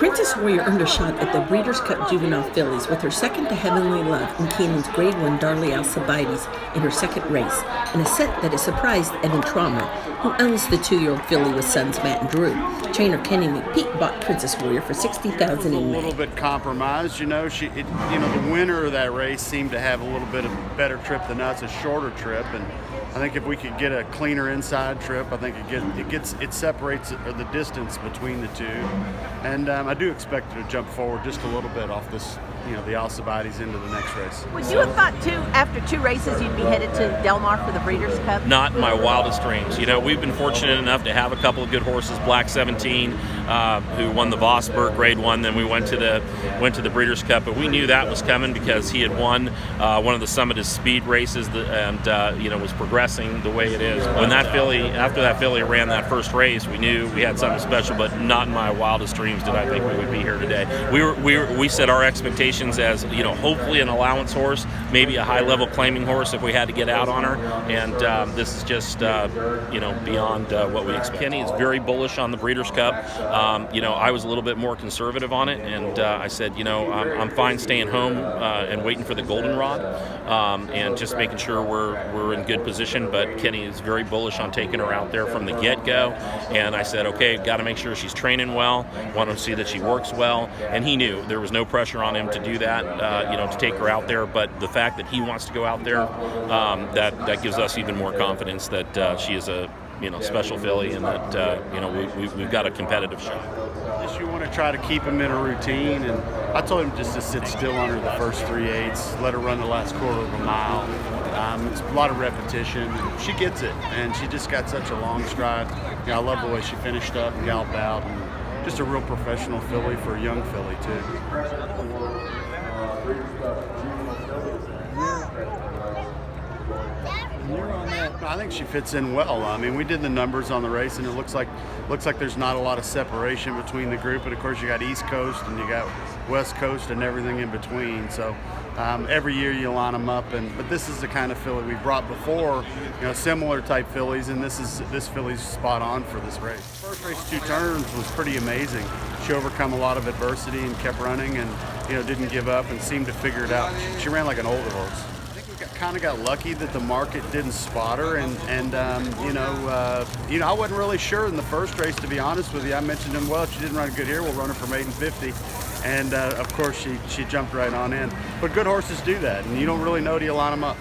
Princess Warrior earned a shot at the Breeders Cup Juvenile Fillies with her second to Heavenly Love in Keeneland's Grade 1 Darley Alcibiades in her second race, in a set that has surprised Evan Trommer, who owns the 2-year-old filly with sons Matt and Drew. Trainer Kenny McPeek bought Princess Warrior for $60,000 in May. A little bit compromised, the winner of that race seemed to have a little bit of better trip than us, a shorter trip, and I think if we could get a cleaner inside trip, I think it separates the distance between the two, and I do expect her to jump forward just a little bit off this, the Alcibiades into the next race. Would you have thought after two races you'd be headed to Del Mar for the Breeders' Cup? Not in my wildest dreams. We've been fortunate enough to have a couple of good horses. Black 17, who won the Vosburg Grade 1. Then we went to the Breeders' Cup, but we knew that was coming because he had won one of the Summitus Speed races and was progressing the way it is. When after that filly ran that first race, we knew we had something special. But not in my wildest dreams did I think we would be here today. We set our expectations as hopefully an allowance horse, maybe a high-level claiming horse if we had to get out on her, and this is just beyond what we expect. Kenny is very bullish on the Breeders' Cup. I was a little bit more conservative on it, and I said, I'm fine staying home and waiting for the goldenrod, and just making sure we're in good position. But Kenny is very bullish on taking her out there from the get-go, and I said, okay, got to make sure she's training well, want to see that she works well, and he knew there was no pressure on him to do that, to take her out there. But the fact that he wants to go out there, that gives us even more confidence that she is a special filly, and that we've got a competitive shot. Just you want to try to keep him in a routine, and I told him just to sit still under the first 3/8, let her run the last quarter of a mile. It's a lot of repetition, and she gets it, and she just got such a long stride. I love the way she finished up and galloped out, and just a real professional filly for a young filly too. I think she fits in well. I mean, we did the numbers on the race, and it looks like there's not a lot of separation between the group. But of course, you got East Coast and you got West Coast and everything in between. So every year you line them up, but this is the kind of filly we brought before, similar type fillies, and this filly's spot on for this race. First race 2 turns was pretty amazing. She overcome a lot of adversity and kept running, and didn't give up and seemed to figure it out. She ran like an older horse. Kind of got lucky that the market didn't spot her, and I wasn't really sure in the first race, to be honest with you. I mentioned him, well, if she didn't run good here, we'll run her for maiden 50, and of course she jumped right on in. But good horses do that, and you don't really know till you line them up.